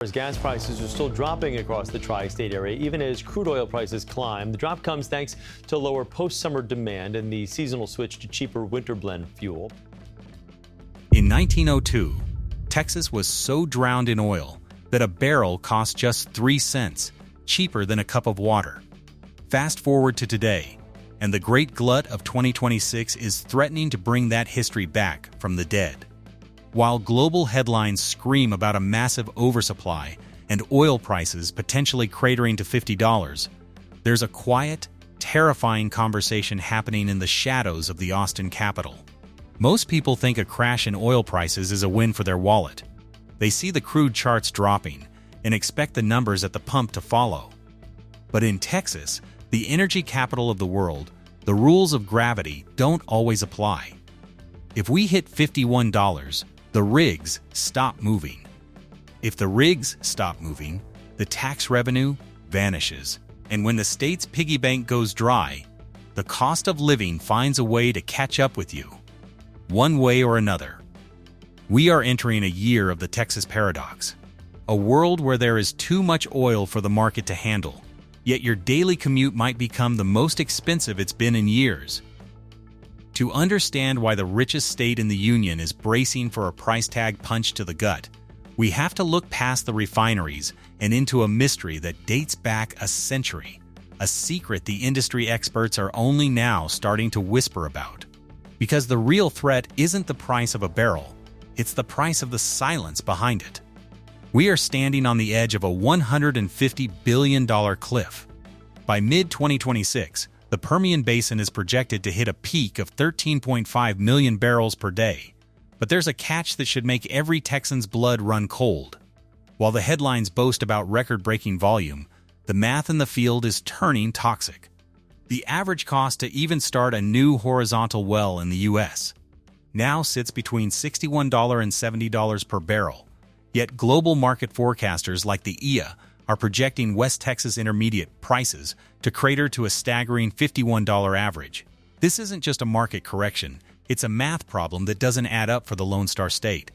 As gas prices are still dropping across the tri-state area, even as crude oil prices climb. The drop comes thanks to lower post-summer demand and the seasonal switch to cheaper winter blend fuel. In 1902, Texas was so drowned in oil that a barrel cost just 3 cents, cheaper than a cup of water. Fast forward to today, and the great glut of 2026 is threatening to bring that history back from the dead. While global headlines scream about a massive oversupply and oil prices potentially cratering to $50, there's a quiet, terrifying conversation happening in the shadows of the Austin Capitol. Most people think a crash in oil prices is a win for their wallet. They see the crude charts dropping and expect the numbers at the pump to follow. But in Texas, the energy capital of the world, the rules of gravity don't always apply. If we hit $51, the rigs stop moving. If the rigs stop moving, the tax revenue vanishes. And when the state's piggy bank goes dry, the cost of living finds a way to catch up with you, one way or another. We are entering a year of the Texas paradox, a world where there is too much oil for the market to handle, yet your daily commute might become the most expensive it's been in years. To understand why the richest state in the union is bracing for a price tag punch to the gut, we have to look past the refineries and into a mystery that dates back a century, a secret the industry experts are only now starting to whisper about. Because the real threat isn't the price of a barrel, it's the price of the silence behind it. We are standing on the edge of a $150 billion cliff. By mid-2026, the Permian Basin is projected to hit a peak of 13.5 million barrels per day. But there's a catch that should make every Texan's blood run cold. While the headlines boast about record-breaking volume, the math in the field is turning toxic. The average cost to even start a new horizontal well in the U.S. now sits between $61 and $70 per barrel. Yet global market forecasters like the EIA are projecting West Texas Intermediate prices to crater to a staggering $51 average. This isn't just a market correction, it's a math problem that doesn't add up for the Lone Star State.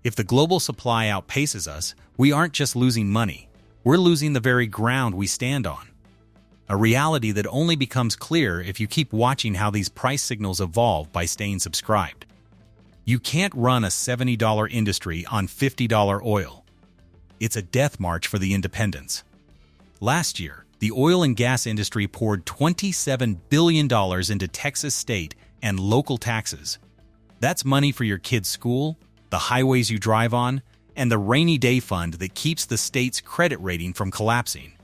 If the global supply outpaces us, we aren't just losing money, we're losing the very ground we stand on. A reality that only becomes clear if you keep watching how these price signals evolve by staying subscribed. You can't run a $70 industry on $50 oil. It's a death march for the independents. Last year, the oil and gas industry poured $27 billion into Texas state and local taxes. That's money for your kids' school, the highways you drive on, and the rainy day fund that keeps the state's credit rating from collapsing.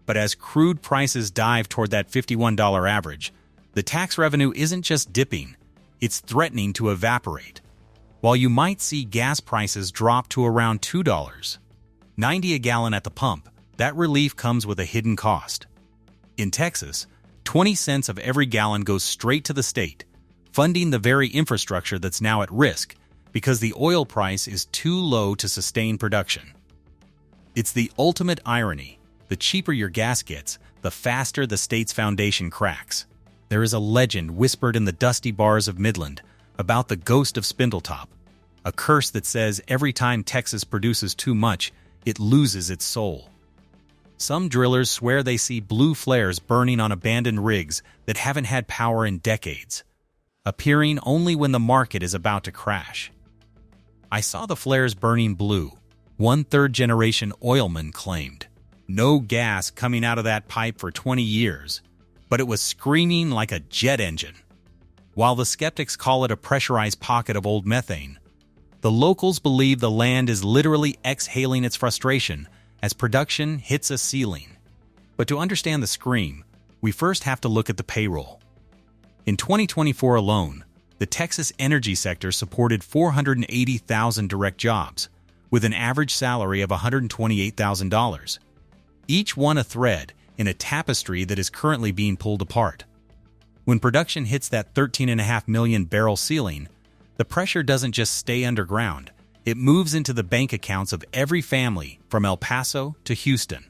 But as crude prices dive toward that $51 average, the tax revenue isn't just dipping, it's threatening to evaporate. While you might see gas prices drop to around $2.90 a gallon at the pump, that relief comes with a hidden cost. In Texas, 20 cents of every gallon goes straight to the state, funding the very infrastructure that's now at risk because the oil price is too low to sustain production. It's the ultimate irony. The cheaper your gas gets, the faster the state's foundation cracks. There is a legend whispered in the dusty bars of Midland about the ghost of Spindletop, a curse that says every time Texas produces too much, it loses its soul. Some drillers swear they see blue flares burning on abandoned rigs that haven't had power in decades, appearing only when the market is about to crash. I saw the flares burning blue, one third-generation oilman claimed. No gas coming out of that pipe for 20 years, but it was screaming like a jet engine. While the skeptics call it a pressurized pocket of old methane, the locals believe the land is literally exhaling its frustration as production hits a ceiling. But to understand the scream, we first have to look at the payroll. In 2024 alone, the Texas energy sector supported 480,000 direct jobs, with an average salary of $128,000. Each one a thread in a tapestry that is currently being pulled apart. When production hits that 13.5 million barrel ceiling, the pressure doesn't just stay underground, it moves into the bank accounts of every family from El Paso to Houston.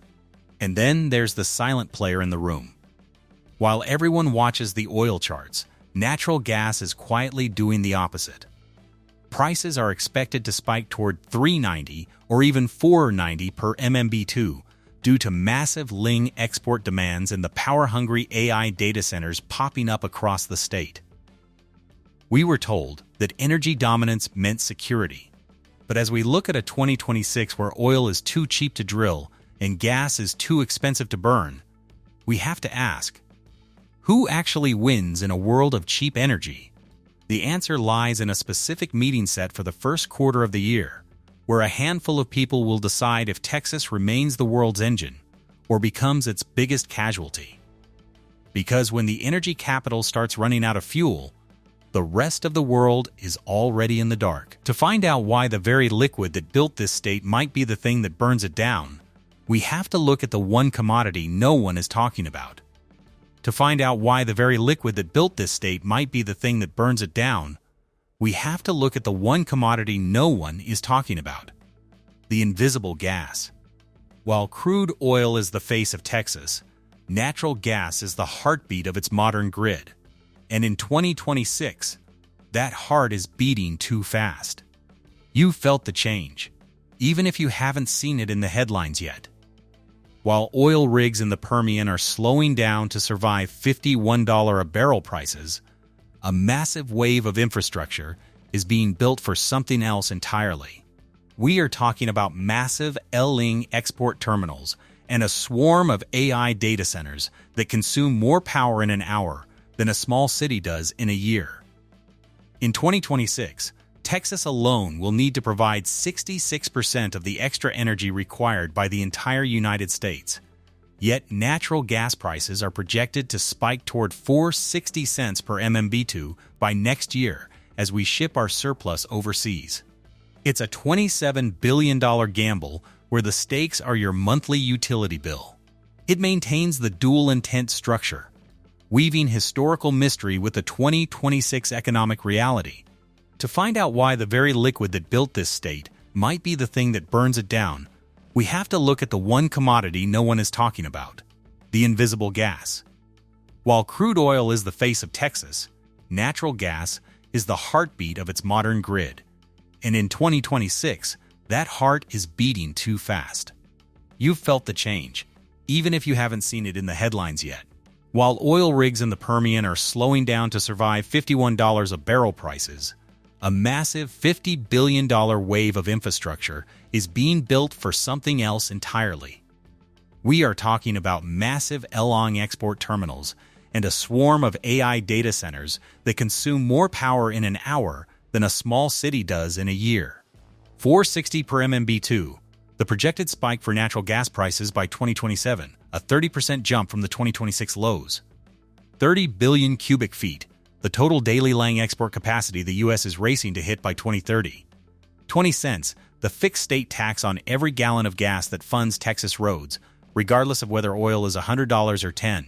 And then there's the silent player in the room. While everyone watches the oil charts, natural gas is quietly doing the opposite. prices are expected to spike toward $3.90 or even $4.90 per MMBtu due to massive LNG export demands and the power-hungry AI data centers popping up across the state. We were told that energy dominance meant security. But as we look at a 2026 where oil is too cheap to drill and gas is too expensive to burn, we have to ask, who actually wins in a world of cheap energy? The answer lies in a specific meeting set for the first quarter of the year, where a handful of people will decide if Texas remains the world's engine or becomes its biggest casualty. Because when the energy capital starts running out of fuel, the rest of the world is already in the dark. To find out why the very liquid that built this state might be the thing that burns it down, we have to look at the one commodity no one is talking about. To find out why the very liquid that built this state might be the thing that burns it down, we have to look at the one commodity no one is talking about: the invisible gas. While crude oil is the face of Texas, natural gas is the heartbeat of its modern grid. And in 2026, that heart is beating too fast. You felt the change, even if you haven't seen it in the headlines yet. While oil rigs in the Permian are slowing down to survive $51 a barrel prices, a massive wave of infrastructure is being built for something else entirely. We are talking about massive LNG export terminals and a swarm of AI data centers that consume more power in an hour than a small city does in a year. In 2026, Texas alone will need to provide 66% of the extra energy required by the entire United States. Yet natural gas prices are projected to spike toward 4.60 cents per MMBtu by next year as we ship our surplus overseas. It's a $27 billion gamble where the stakes are your monthly utility bill. It maintains the dual intent structure, weaving historical mystery with the 2026 economic reality. To find out why the very liquid that built this state might be the thing that burns it down, we have to look at the one commodity no one is talking about: the invisible gas. While crude oil is the face of Texas, natural gas is the heartbeat of its modern grid. And in 2026, that heart is beating too fast. You've felt the change, even if you haven't seen it in the headlines yet. While oil rigs in the Permian are slowing down to survive $51 a barrel prices, a massive $50 billion wave of infrastructure is being built for something else entirely. We are talking about massive LNG export terminals and a swarm of AI data centers that consume more power in an hour than a small city does in a year. 460 per MMBtu, the projected spike for natural gas prices by 2027, a 30% jump from the 2026 lows. 30 billion cubic feet, the total daily LNG export capacity the U.S. is racing to hit by 2030. 20 cents, the fixed state tax on every gallon of gas that funds Texas roads, regardless of whether oil is $100 or $10.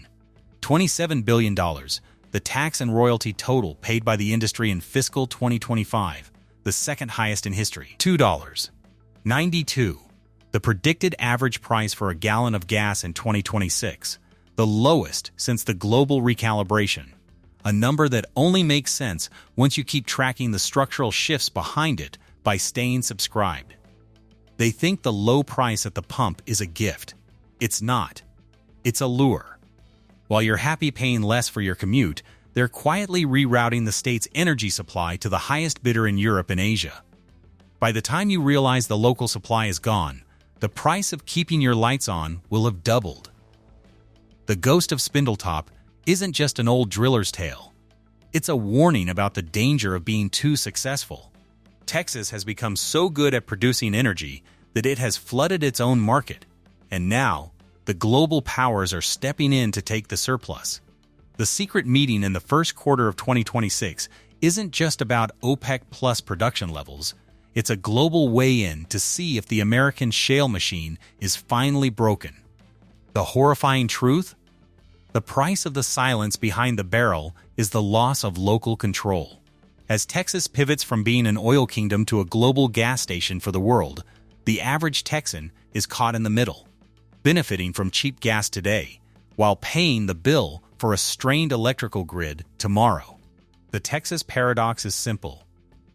$27 billion, the tax and royalty total paid by the industry in fiscal 2025, the second highest in history. $2.92, the predicted average price for a gallon of gas in 2026, the lowest since the global recalibration, a number that only makes sense once you keep tracking the structural shifts behind it by staying subscribed. They think the low price at the pump is a gift. It's not. It's a lure. While you're happy paying less for your commute, they're quietly rerouting the state's energy supply to the highest bidder in Europe and Asia. By the time you realize the local supply is gone, the price of keeping your lights on will have doubled. The ghost of Spindletop isn't just an old driller's tale. It's a warning about the danger of being too successful. Texas has become so good at producing energy that it has flooded its own market, and now the global powers are stepping in to take the surplus. The secret meeting in the first quarter of 2026 isn't just about OPEC plus production levels. It's a global weigh-in to see if the American shale machine is finally broken. The horrifying truth? The price of the silence behind the barrel is the loss of local control. As Texas pivots from being an oil kingdom to a global gas station for the world, the average Texan is caught in the middle, benefiting from cheap gas today, while paying the bill for a strained electrical grid tomorrow. The Texas paradox is simple.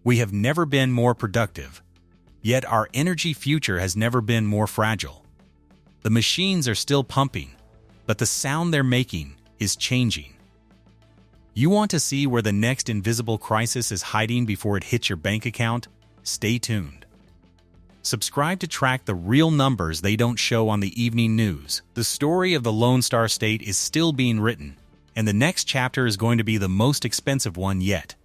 We have never been more productive, yet our energy future has never been more fragile. The machines are still pumping, but the sound they're making is changing. You want to see where the next invisible crisis is hiding before it hits your bank account? Stay tuned. Subscribe to track the real numbers they don't show on the evening news. The story of the Lone Star State is still being written, and the next chapter is going to be the most expensive one yet.